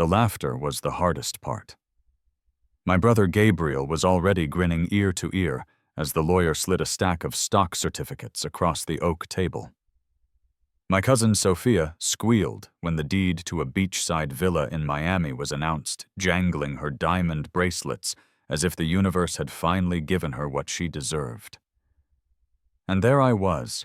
The laughter was the hardest part. My brother Gabriel was already grinning ear to ear as the lawyer slid a stack of stock certificates across the oak table. My cousin Sophia squealed when the deed to a beachside villa in Miami was announced, jangling her diamond bracelets as if the universe had finally given her what she deserved. And there I was,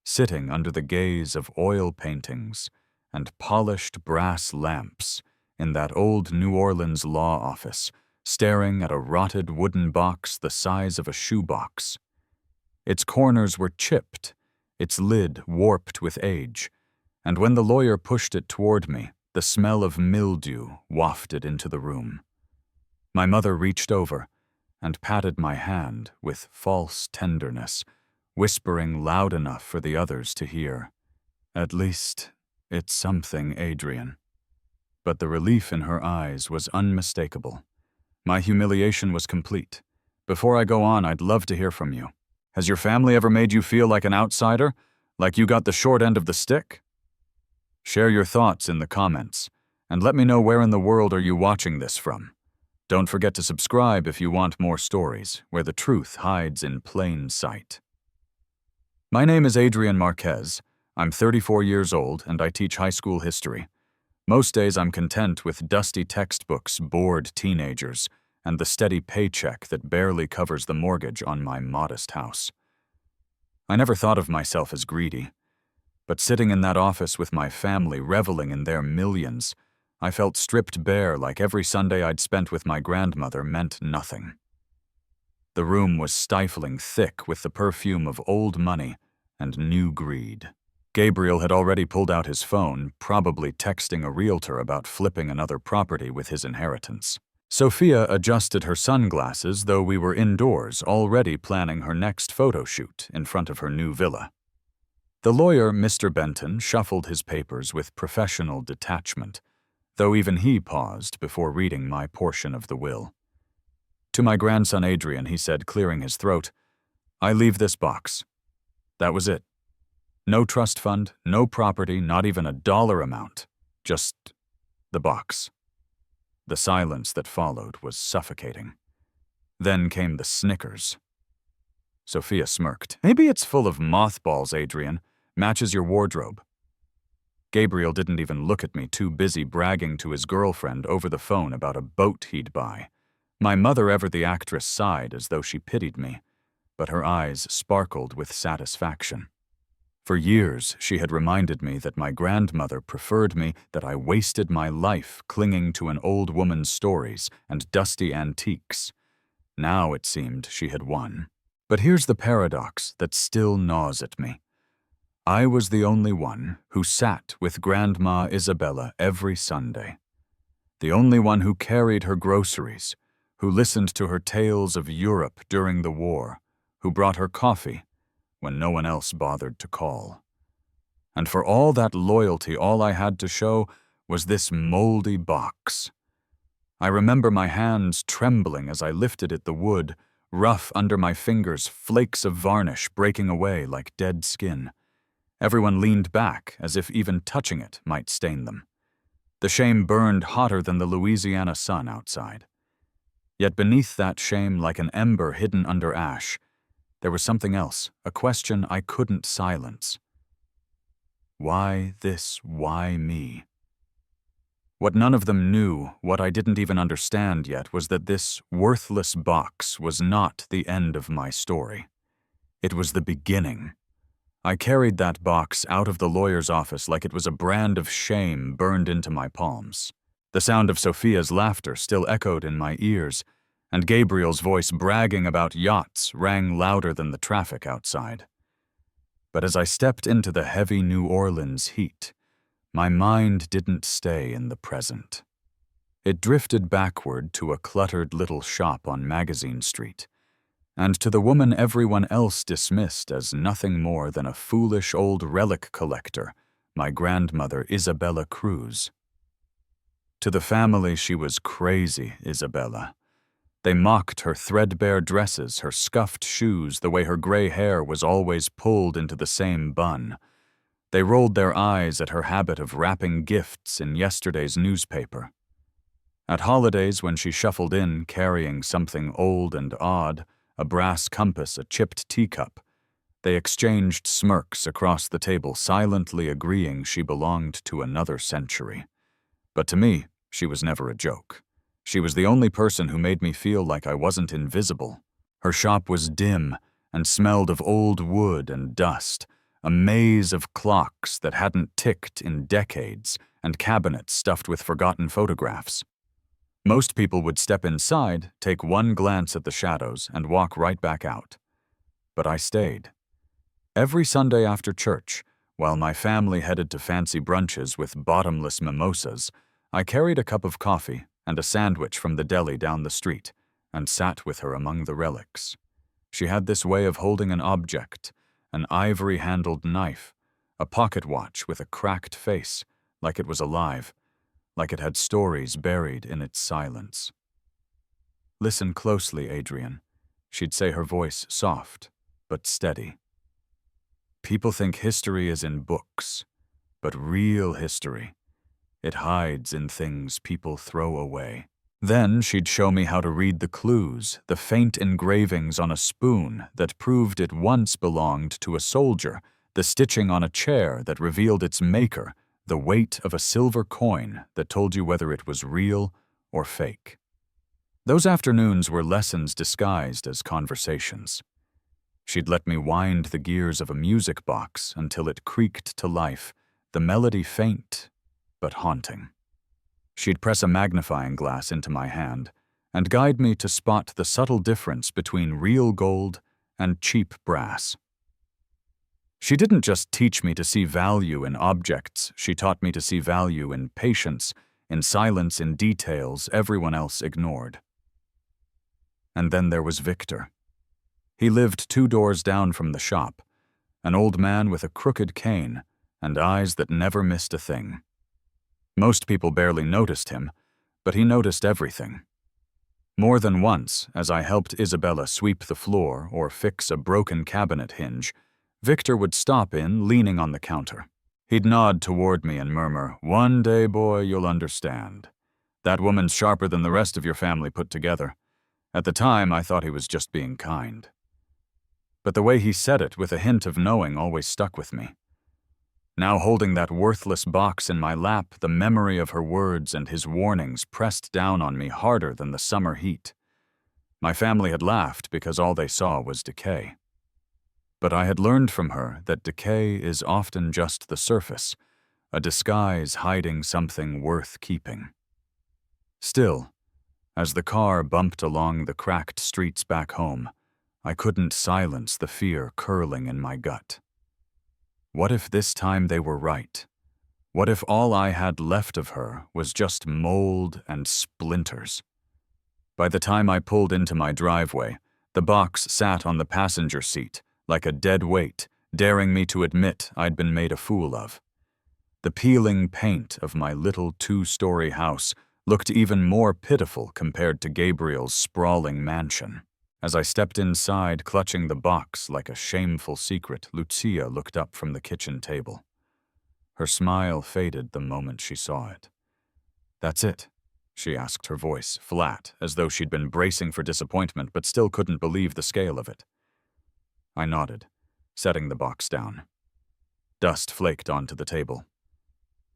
sitting under the gaze of oil paintings and polished brass lamps in that old New Orleans law office, staring at a rotted wooden box the size of a shoebox. Its corners were chipped, its lid warped with age, and when the lawyer pushed it toward me, the smell of mildew wafted into the room. My mother reached over and patted my hand with false tenderness, whispering loud enough for the others to hear, "At least, it's something, Adrian." But the relief in her eyes was unmistakable. My humiliation was complete. Before I go on, I'd love to hear from you. Has your family ever made you feel like an outsider? Like you got the short end of the stick? Share your thoughts in the comments, and let me know where in the world are you watching this from. Don't forget to subscribe if you want more stories, where the truth hides in plain sight. My name is Adrian Marquez. I'm 34 years old, and I teach high school history. Most days I'm content with dusty textbooks, bored teenagers, and the steady paycheck that barely covers the mortgage on my modest house. I never thought of myself as greedy, but sitting in that office with my family reveling in their millions, I felt stripped bare like every Sunday I'd spent with my grandmother meant nothing. The room was stifling thick with the perfume of old money and new greed. Gabriel had already pulled out his phone, probably texting a realtor about flipping another property with his inheritance. Sophia adjusted her sunglasses, though we were indoors, already planning her next photo shoot in front of her new villa. The lawyer, Mr. Benton, shuffled his papers with professional detachment, though even he paused before reading my portion of the will. To my grandson Adrian, he said, clearing his throat, "I leave this box." That was it. No trust fund, no property, not even a dollar amount. Just the box. The silence that followed was suffocating. Then came the snickers. Sophia smirked. "Maybe it's full of mothballs, Adrian. Matches your wardrobe." Gabriel didn't even look at me, too busy bragging to his girlfriend over the phone about a boat he'd buy. My mother, ever the actress, sighed as though she pitied me, but her eyes sparkled with satisfaction. For years, she had reminded me that my grandmother preferred me, that I wasted my life clinging to an old woman's stories and dusty antiques. Now it seemed she had won. But here's the paradox that still gnaws at me. I was the only one who sat with Grandma Isabella every Sunday. The only one who carried her groceries, who listened to her tales of Europe during the war, who brought her coffee when no one else bothered to call. And for all that loyalty, all I had to show was this moldy box. I remember my hands trembling as I lifted at the wood, rough under my fingers, flakes of varnish breaking away like dead skin. Everyone leaned back as if even touching it might stain them. The shame burned hotter than the Louisiana sun outside. Yet beneath that shame, like an ember hidden under ash, there was something else, a question I couldn't silence. Why this? Why me? What none of them knew, what I didn't even understand yet, was that this worthless box was not the end of my story. It was the beginning. I carried that box out of the lawyer's office like it was a brand of shame burned into my palms. The sound of Sophia's laughter still echoed in my ears, and Gabriel's voice bragging about yachts rang louder than the traffic outside. But as I stepped into the heavy New Orleans heat, my mind didn't stay in the present. It drifted backward to a cluttered little shop on Magazine Street, and to the woman everyone else dismissed as nothing more than a foolish old relic collector, my grandmother Isabella Cruz. To the family, she was crazy Isabella. They mocked her threadbare dresses, her scuffed shoes, the way her gray hair was always pulled into the same bun. They rolled their eyes at her habit of wrapping gifts in yesterday's newspaper. At holidays, when she shuffled in carrying something old and odd, a brass compass, a chipped teacup, they exchanged smirks across the table, silently agreeing she belonged to another century. But to me, she was never a joke. She was the only person who made me feel like I wasn't invisible. Her shop was dim and smelled of old wood and dust, a maze of clocks that hadn't ticked in decades, and cabinets stuffed with forgotten photographs. Most people would step inside, take one glance at the shadows, and walk right back out. But I stayed. Every Sunday after church, while my family headed to fancy brunches with bottomless mimosas, I carried a cup of coffee and a sandwich from the deli down the street and sat with her among the relics. She had this way of holding an object, an ivory-handled knife, a pocket watch with a cracked face, like it was alive, like it had stories buried in its silence. "Listen closely, Adrian," she'd say, her voice soft but steady. "People think history is in books, but real history, it hides in things people throw away." Then she'd show me how to read the clues, the faint engravings on a spoon that proved it once belonged to a soldier, the stitching on a chair that revealed its maker, the weight of a silver coin that told you whether it was real or fake. Those afternoons were lessons disguised as conversations. She'd let me wind the gears of a music box until it creaked to life, the melody faint but haunting. She'd press a magnifying glass into my hand and guide me to spot the subtle difference between real gold and cheap brass. She didn't just teach me to see value in objects, she taught me to see value in patience, in silence, in details everyone else ignored. And then there was Victor. He lived 2 doors down from the shop, an old man with a crooked cane and eyes that never missed a thing. Most people barely noticed him, but he noticed everything. More than once, as I helped Isabella sweep the floor or fix a broken cabinet hinge, Victor would stop in, leaning on the counter. He'd nod toward me and murmur, "One day, boy, you'll understand. That woman's sharper than the rest of your family put together." At the time, I thought he was just being kind. But the way he said it, with a hint of knowing, always stuck with me. Now, holding that worthless box in my lap, the memory of her words and his warnings pressed down on me harder than the summer heat. My family had laughed because all they saw was decay. But I had learned from her that decay is often just the surface, a disguise hiding something worth keeping. Still, as the car bumped along the cracked streets back home, I couldn't silence the fear curling in my gut. What if this time they were right? What if all I had left of her was just mold and splinters? By the time I pulled into my driveway, the box sat on the passenger seat like a dead weight, daring me to admit I'd been made a fool of. The peeling paint of my little 2-story house looked even more pitiful compared to Gabriel's sprawling mansion. As I stepped inside, clutching the box like a shameful secret, Lucia looked up from the kitchen table. Her smile faded the moment she saw it. "That's it?" she asked, her voice flat, as though she'd been bracing for disappointment but still couldn't believe the scale of it. I nodded, setting the box down. Dust flaked onto the table.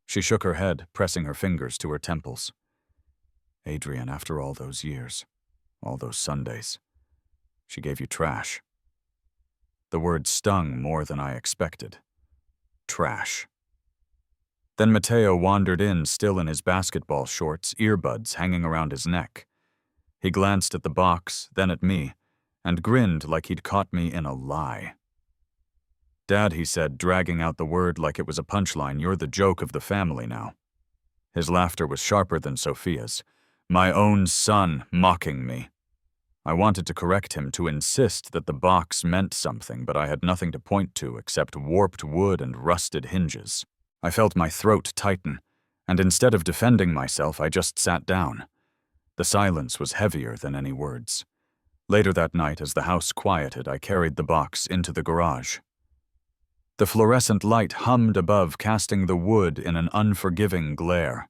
She shook her head, pressing her fingers to her temples. "Adrian, after all those years, all those Sundays, she gave you trash." The word stung more than I expected. Trash. Then Matteo wandered in, still in his basketball shorts, earbuds hanging around his neck. He glanced at the box, then at me, and grinned like he'd caught me in a lie. "Dad," he said, dragging out the word like it was a punchline, "you're the joke of the family now." His laughter was sharper than Sophia's. My own son mocking me. I wanted to correct him, to insist that the box meant something, but I had nothing to point to except warped wood and rusted hinges. I felt my throat tighten, and instead of defending myself, I just sat down. The silence was heavier than any words. Later that night, as the house quieted, I carried the box into the garage. The fluorescent light hummed above, casting the wood in an unforgiving glare.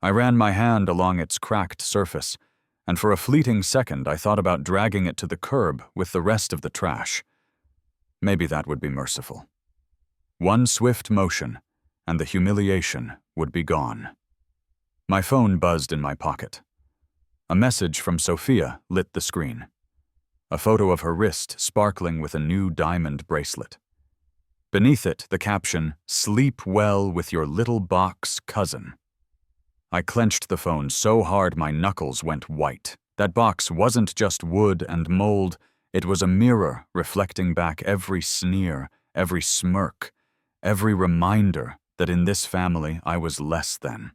I ran my hand along its cracked surface, and for a fleeting second I thought about dragging it to the curb with the rest of the trash. Maybe that would be merciful. One swift motion, and the humiliation would be gone. My phone buzzed in my pocket. A message from Sophia lit the screen. A photo of her wrist sparkling with a new diamond bracelet. Beneath it, the caption, "Sleep well with your little box cousin." I clenched the phone so hard my knuckles went white. That box wasn't just wood and mold, it was a mirror reflecting back every sneer, every smirk, every reminder that in this family I was less than.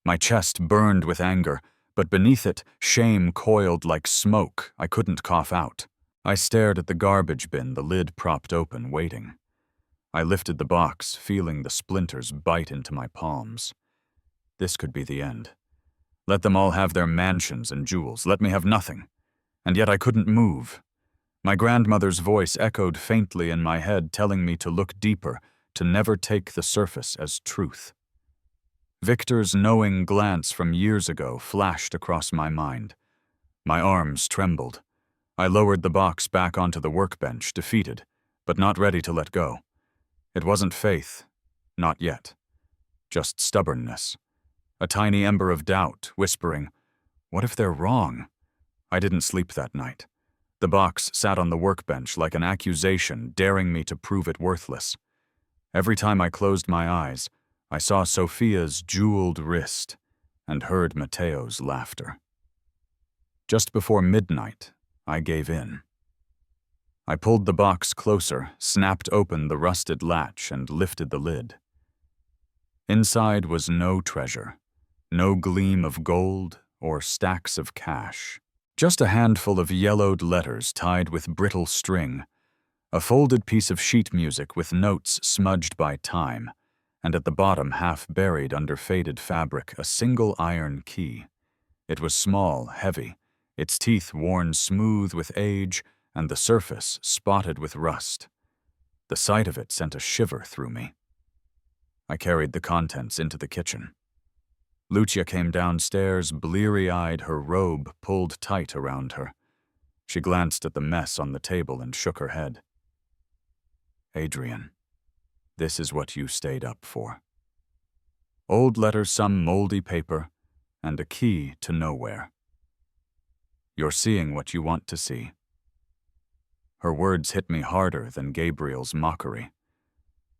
My chest burned with anger, but beneath it, shame coiled like smoke I couldn't cough out. I stared at the garbage bin, the lid propped open, waiting. I lifted the box, feeling the splinters bite into my palms. This could be the end. Let them all have their mansions and jewels. Let me have nothing. And yet I couldn't move. My grandmother's voice echoed faintly in my head, telling me to look deeper, to never take the surface as truth. Victor's knowing glance from years ago flashed across my mind. My arms trembled. I lowered the box back onto the workbench, defeated, but not ready to let go. It wasn't faith. Not yet. Just stubbornness. A tiny ember of doubt, whispering, "What if they're wrong?" I didn't sleep that night. The box sat on the workbench like an accusation, daring me to prove it worthless. Every time I closed my eyes, I saw Sophia's jeweled wrist and heard Mateo's laughter. Just before midnight, I gave in. I pulled the box closer, snapped open the rusted latch, and lifted the lid. Inside was no treasure, no gleam of gold or stacks of cash. Just a handful of yellowed letters tied with brittle string, a folded piece of sheet music with notes smudged by time, and at the bottom, half buried under faded fabric, a single iron key. It was small, heavy, its teeth worn smooth with age, and the surface spotted with rust. The sight of it sent a shiver through me. I carried the contents into the kitchen. Lucia came downstairs, bleary-eyed, her robe pulled tight around her. She glanced at the mess on the table and shook her head. "Adrian, this is what you stayed up for." Old letters, some moldy paper, and a key to nowhere. "You're seeing what you want to see." Her words hit me harder than Gabriel's mockery.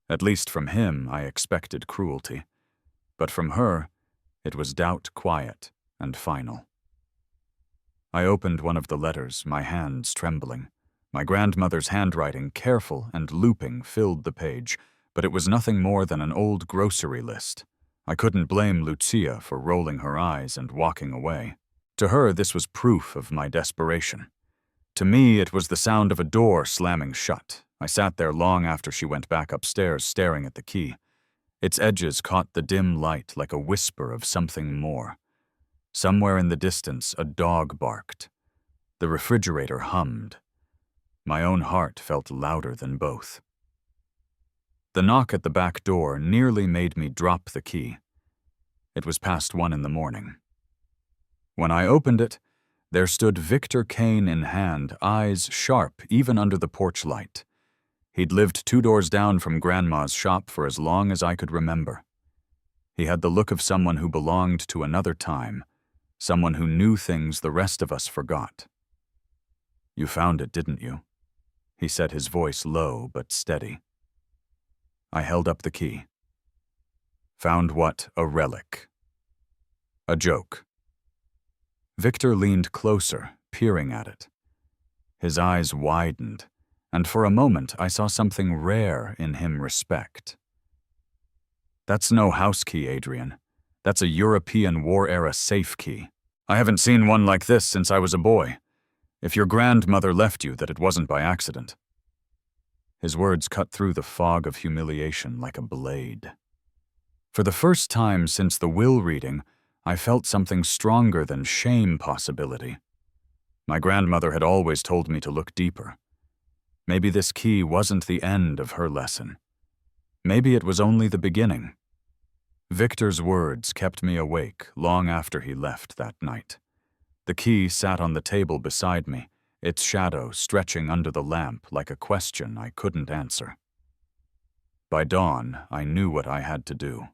At least from him I expected cruelty, but from her it was doubt quiet and final. I opened one of the letters, my hands trembling. My grandmother's handwriting, careful and looping, filled the page, but it was nothing more than an old grocery list. I couldn't blame Lucia for rolling her eyes and walking away. To her, this was proof of my desperation. To me, it was the sound of a door slamming shut. I sat there long after she went back upstairs, staring at the key. Its edges caught the dim light like a whisper of something more. Somewhere in the distance, a dog barked. The refrigerator hummed. My own heart felt louder than both. The knock at the back door nearly made me drop the key. It was past 1 in the morning. When I opened it, there stood Victor cane in hand, eyes sharp even under the porch light. He'd lived 2 doors down from Grandma's shop for as long as I could remember. He had the look of someone who belonged to another time, someone who knew things the rest of us forgot. "You found it, didn't you?" He said, his voice low but steady. I held up the key. "Found what? A relic." "A joke." Victor leaned closer, peering at it. His eyes widened, and for a moment I saw something rare in him respect. "That's no house key, Adrian. That's a European war-era safe key. I haven't seen one like this since I was a boy. If your grandmother left you, that it wasn't by accident." His words cut through the fog of humiliation like a blade. For the first time since the will reading, I felt something stronger than shame possibility. My grandmother had always told me to look deeper. Maybe this key wasn't the end of her lesson. Maybe it was only the beginning. Victor's words kept me awake long after he left that night. The key sat on the table beside me, its shadow stretching under the lamp like a question I couldn't answer. By dawn, I knew what I had to do.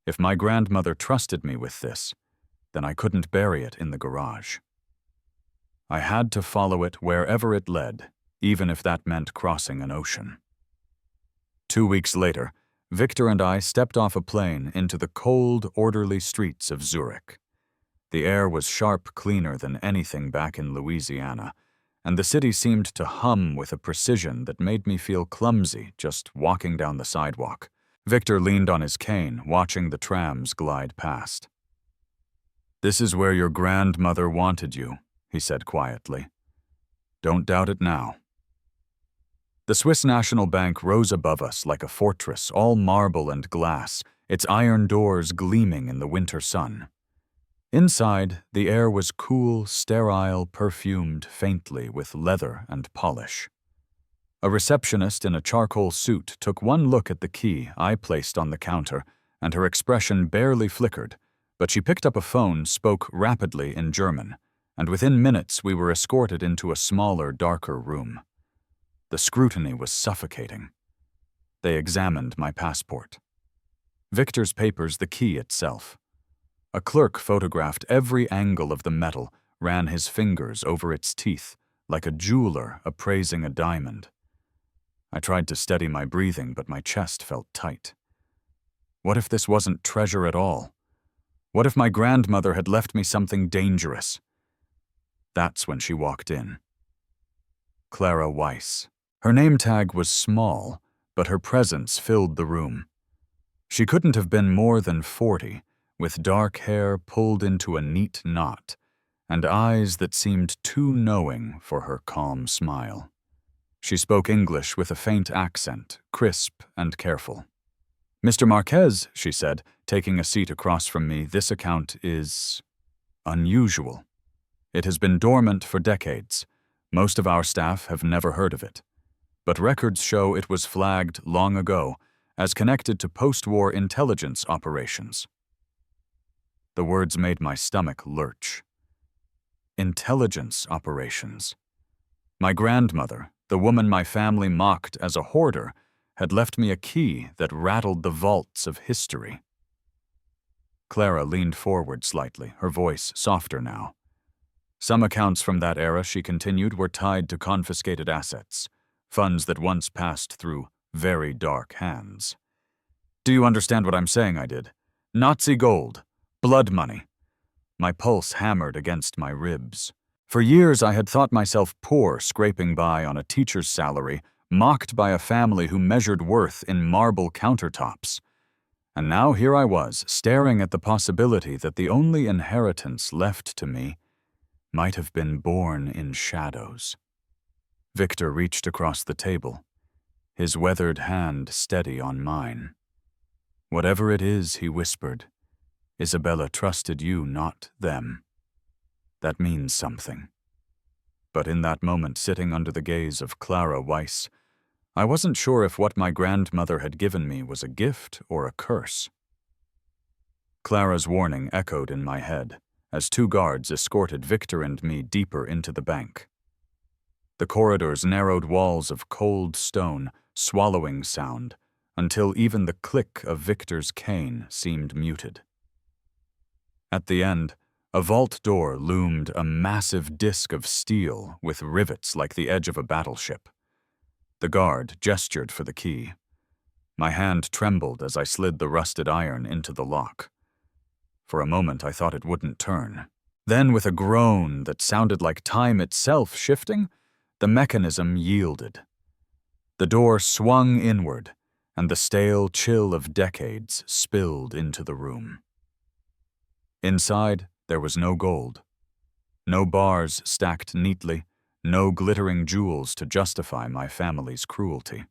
If my grandmother trusted me with this, then I couldn't bury it in the garage. I had to follow it wherever it led, even if that meant crossing an ocean. 2 weeks later, Victor and I stepped off a plane into the cold, orderly streets of Zurich. The air was sharp cleaner than anything back in Louisiana, and the city seemed to hum with a precision that made me feel clumsy just walking down the sidewalk. Victor leaned on his cane, watching the trams glide past. "This is where your grandmother wanted you," he said quietly. "Don't doubt it now." The Swiss National Bank rose above us like a fortress, all marble and glass, its iron doors gleaming in the winter sun. Inside, the air was cool, sterile, perfumed faintly with leather and polish. A receptionist in a charcoal suit took one look at the key I placed on the counter, and her expression barely flickered, but she picked up a phone, spoke rapidly in German, and within minutes we were escorted into a smaller, darker room. The scrutiny was suffocating. They examined my passport. Victor's papers, the key itself. A clerk photographed every angle of the metal, ran his fingers over its teeth, like a jeweler appraising a diamond. I tried to steady my breathing, but my chest felt tight. What if this wasn't treasure at all? What if my grandmother had left me something dangerous? That's when she walked in. Clara Weiss. Her name tag was small, but her presence filled the room. She couldn't have been more than 40, with dark hair pulled into a neat knot, and eyes that seemed too knowing for her calm smile. She spoke English with a faint accent, crisp and careful. "Mr. Marquez," she said, taking a seat across from me, "this account is unusual. It has been dormant for decades. Most of our staff have never heard of it. But records show it was flagged long ago as connected to post-war intelligence operations." The words made my stomach lurch. Intelligence operations. My grandmother, the woman my family mocked as a hoarder, had left me a key that rattled the vaults of history. Clara leaned forward slightly, her voice softer now. "Some accounts from that era," she continued, "were tied to confiscated assets, funds that once passed through very dark hands." "Do you understand what I'm saying?" I did. "Nazi gold. Blood money." My pulse hammered against my ribs. For years I had thought myself poor, scraping by on a teacher's salary, mocked by a family who measured worth in marble countertops. And now here I was, staring at the possibility that the only inheritance left to me might have been born in shadows. Victor reached across the table, his weathered hand steady on mine. "Whatever it is," he whispered, "Isabella trusted you, not them. That means something." But in that moment, sitting under the gaze of Clara Weiss, I wasn't sure if what my grandmother had given me was a gift or a curse. Clara's warning echoed in my head as 2 guards escorted Victor and me deeper into the bank. The corridor's narrowed walls of cold stone, swallowing sound, until even the click of Victor's cane seemed muted. At the end, a vault door loomed, a massive disk of steel with rivets like the edge of a battleship. The guard gestured for the key. My hand trembled as I slid the rusted iron into the lock. For a moment I thought it wouldn't turn. Then, with a groan that sounded like time itself shifting, the mechanism yielded. The door swung inward, and the stale chill of decades spilled into the room. Inside, there was no gold. No bars stacked neatly, no glittering jewels to justify my family's cruelty.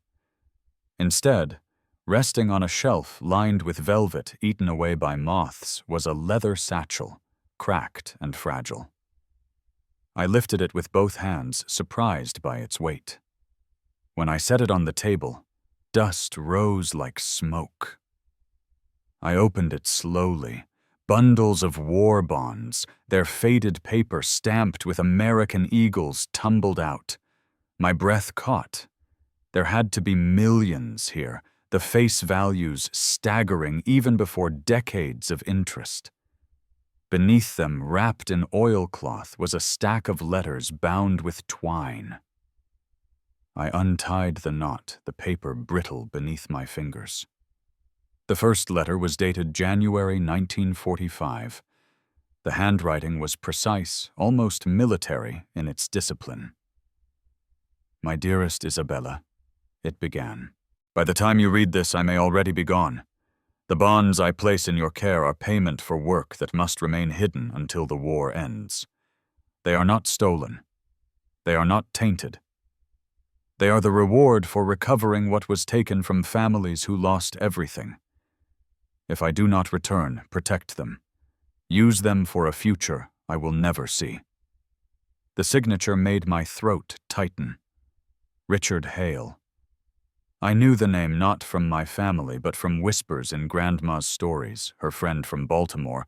Instead, resting on a shelf lined with velvet eaten away by moths was a leather satchel, cracked and fragile. I lifted it with both hands, surprised by its weight. When I set it on the table, dust rose like smoke. I opened it slowly. Bundles of war bonds, their faded paper stamped with American eagles, tumbled out. My breath caught. There had to be millions here, the face values staggering even before decades of interest. Beneath them, wrapped in oilcloth, was a stack of letters bound with twine. I untied the knot, the paper brittle beneath my fingers. The first letter was dated January 1945. The handwriting was precise, almost military in its discipline. "My dearest Isabella," it began. "By the time you read this, I may already be gone. The bonds I place in your care are payment for work that must remain hidden until the war ends. They are not stolen. They are not tainted. They are the reward for recovering what was taken from families who lost everything. If I do not return, protect them. Use them for a future I will never see." The signature made my throat tighten. Richard Hale. I knew the name not from my family, but from whispers in Grandma's stories, her friend from Baltimore,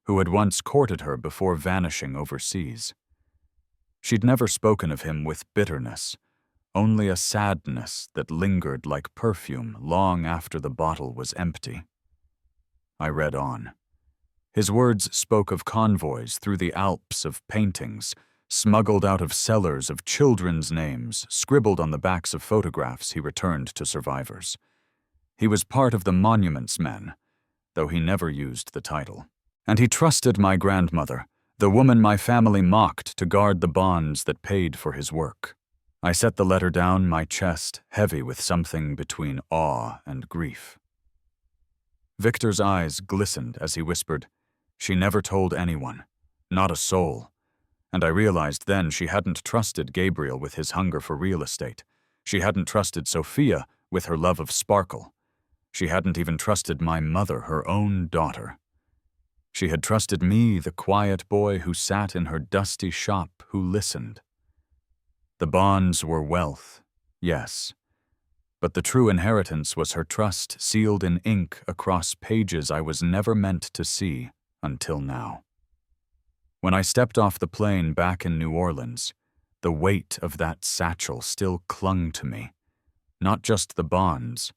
who had once courted her before vanishing overseas. She'd never spoken of him with bitterness, only a sadness that lingered like perfume long after the bottle was empty. I read on. His words spoke of convoys through the Alps, of paintings, smuggled out of cellars, of children's names, scribbled on the backs of photographs he returned to survivors. He was part of the Monuments Men, though he never used the title. And he trusted my grandmother, the woman my family mocked, to guard the bonds that paid for his work. I set the letter down, my chest heavy with something between awe and grief. Victor's eyes glistened as he whispered, "She never told anyone, not a soul." And I realized then she hadn't trusted Gabriel with his hunger for real estate. She hadn't trusted Sophia with her love of sparkle. She hadn't even trusted my mother, her own daughter. She had trusted me, the quiet boy who sat in her dusty shop, who listened. The bonds were wealth, yes, but the true inheritance was her trust sealed in ink across pages I was never meant to see until now. When I stepped off the plane back in New Orleans, the weight of that satchel still clung to me. Not just the bonds,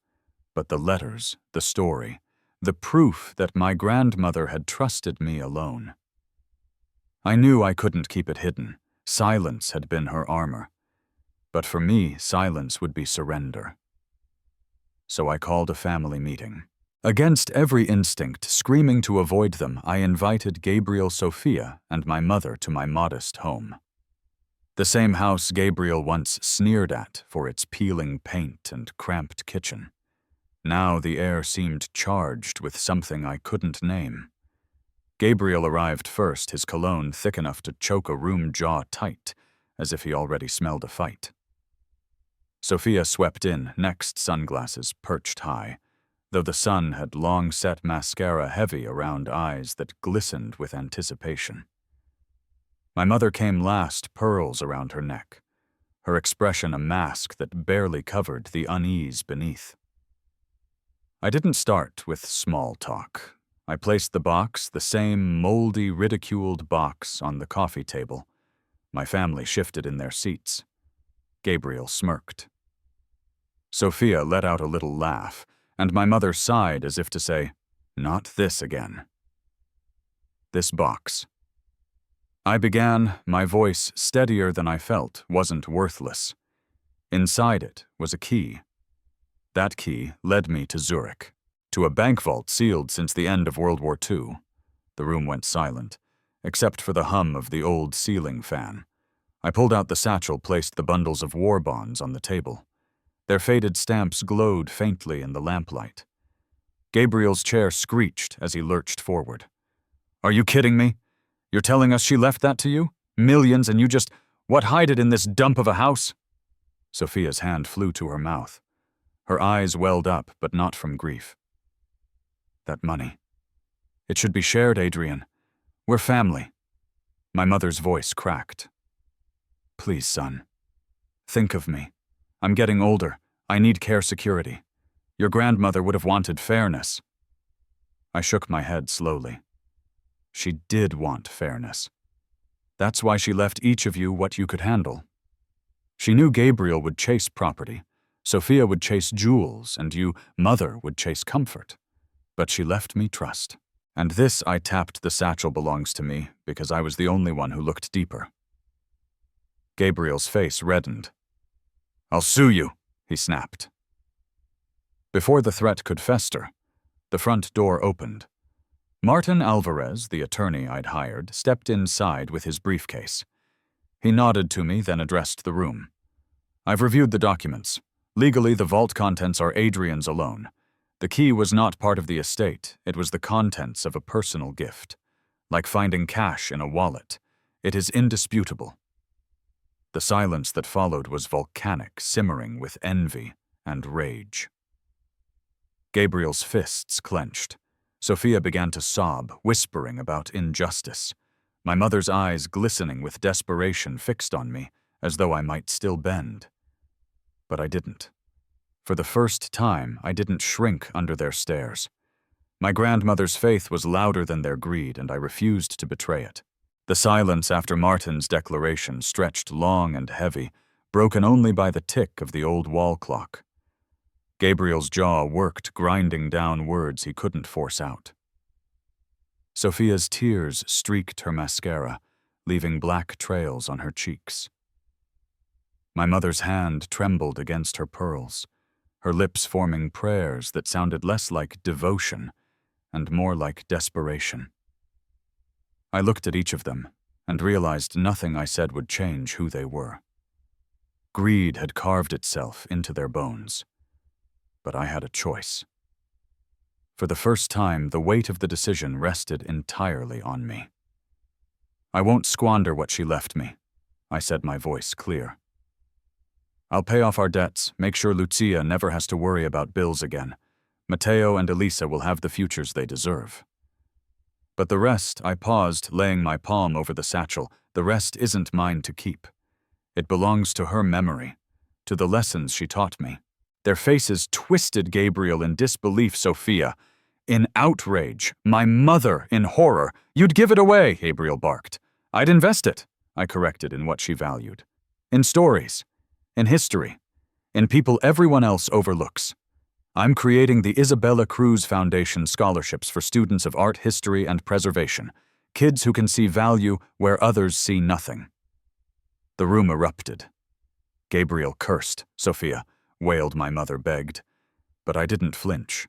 but the letters, the story, the proof that my grandmother had trusted me alone. I knew I couldn't keep it hidden. Silence had been her armor. But for me, silence would be surrender. So I called a family meeting. Against every instinct, screaming to avoid them, I invited Gabriel, Sophia, and my mother to my modest home. The same house Gabriel once sneered at for its peeling paint and cramped kitchen. Now the air seemed charged with something I couldn't name. Gabriel arrived first, his cologne thick enough to choke a room jaw tight, as if he already smelled a fight. Sophia swept in, next, sunglasses perched high, though the sun had long set mascara heavy around eyes that glistened with anticipation. My mother came last, pearls around her neck, her expression a mask that barely covered the unease beneath. I didn't start with small talk. I placed the box, the same moldy, ridiculed box, on the coffee table. My family shifted in their seats. Gabriel smirked. Sophia let out a little laugh, and my mother sighed as if to say, "Not this again." This box. I began, my voice steadier than I felt, wasn't worthless. Inside it was a key. That key led me to Zurich, to a bank vault sealed since the end of World War II. The room went silent, except for the hum of the old ceiling fan. I pulled out the satchel, placed the bundles of war bonds on the table. Their faded stamps glowed faintly in the lamplight. Gabriel's chair screeched as he lurched forward. "Are you kidding me? You're telling us she left that to you? Millions, and you just, hide it in this dump of a house?" Sophia's hand flew to her mouth. Her eyes welled up, but not from grief. "That money. It should be shared, Adrian. We're family." My mother's voice cracked. "Please, son. Think of me. I'm getting older. I need care security. Your grandmother would have wanted fairness." I shook my head slowly. She did want fairness. That's why she left each of you what you could handle. She knew Gabriel would chase property, Sophia would chase jewels, and you, Mother, would chase comfort. But she left me trust. And this, I tapped the satchel, belongs to me because I was the only one who looked deeper. Gabriel's face reddened. "I'll sue you," he snapped. Before the threat could fester, the front door opened. Martin Alvarez, the attorney I'd hired, stepped inside with his briefcase. He nodded to me, then addressed the room. "I've reviewed the documents. Legally, the vault contents are Adrian's alone. The key was not part of the estate. It was the contents of a personal gift. Like finding cash in a wallet. It is indisputable." The silence that followed was volcanic, simmering with envy and rage. Gabriel's fists clenched. Sophia began to sob, whispering about injustice. My mother's eyes glistening with desperation fixed on me, as though I might still bend. But I didn't. For the first time, I didn't shrink under their stares. My grandmother's faith was louder than their greed, and I refused to betray it. The silence after Martin's declaration stretched long and heavy, broken only by the tick of the old wall clock. Gabriel's jaw worked, grinding down words he couldn't force out. Sophia's tears streaked her mascara, leaving black trails on her cheeks. My mother's hand trembled against her pearls, her lips forming prayers that sounded less like devotion and more like desperation. I looked at each of them and realized nothing I said would change who they were. Greed had carved itself into their bones. But I had a choice. For the first time, the weight of the decision rested entirely on me. "I won't squander what she left me," I said, my voice clear. "I'll pay off our debts, make sure Lucia never has to worry about bills again. Matteo and Elisa will have the futures they deserve. But the rest," I paused, laying my palm over the satchel, "the rest isn't mine to keep. It belongs to her memory, to the lessons she taught me." Their faces twisted. Gabriel in disbelief, Sophia in outrage, my mother in horror. "You'd give it away," Gabriel barked. "I'd invest it," I corrected, "in what she valued. In stories, in history, in people everyone else overlooks. I'm creating the Isabella Cruz Foundation scholarships for students of art, history, and preservation, kids who can see value where others see nothing." The room erupted. "Gabriel cursed, Sophia," wailed my mother, begged. But I didn't flinch.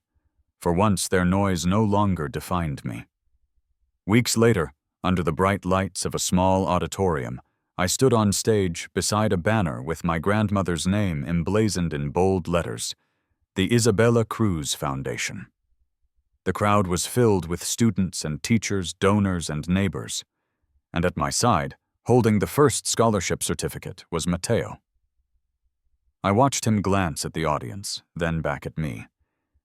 For once, their noise no longer defined me. Weeks later, under the bright lights of a small auditorium, I stood on stage beside a banner with my grandmother's name emblazoned in bold letters, the Isabella Cruz Foundation. The crowd was filled with students and teachers, donors, and neighbors. And at my side, holding the first scholarship certificate, was Matteo. I watched him glance at the audience, then back at me.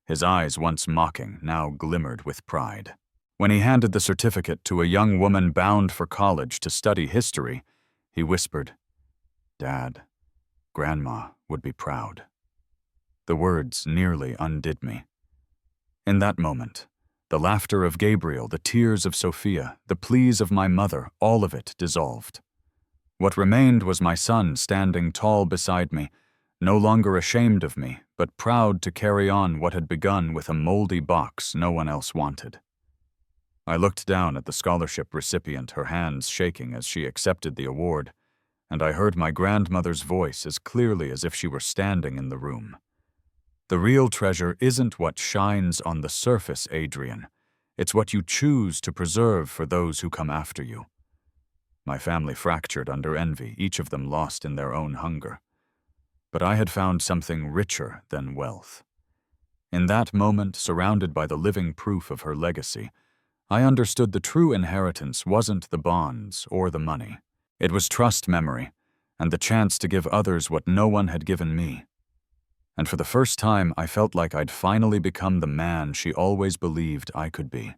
His eyes, once mocking, now glimmered with pride. When he handed the certificate to a young woman bound for college to study history, he whispered, "Dad, Grandma would be proud." The words nearly undid me. In that moment, the laughter of Gabriel, the tears of Sophia, the pleas of my mother, all of it dissolved. What remained was my son standing tall beside me, no longer ashamed of me, but proud to carry on what had begun with a moldy box no one else wanted. I looked down at the scholarship recipient, her hands shaking as she accepted the award, and I heard my grandmother's voice as clearly as if she were standing in the room. "The real treasure isn't what shines on the surface, Adrian. It's what you choose to preserve for those who come after you." My family fractured under envy, each of them lost in their own hunger. But I had found something richer than wealth. In that moment, surrounded by the living proof of her legacy, I understood the true inheritance wasn't the bonds or the money. It was trust, memory, and the chance to give others what no one had given me. And for the first time, I felt like I'd finally become the man she always believed I could be.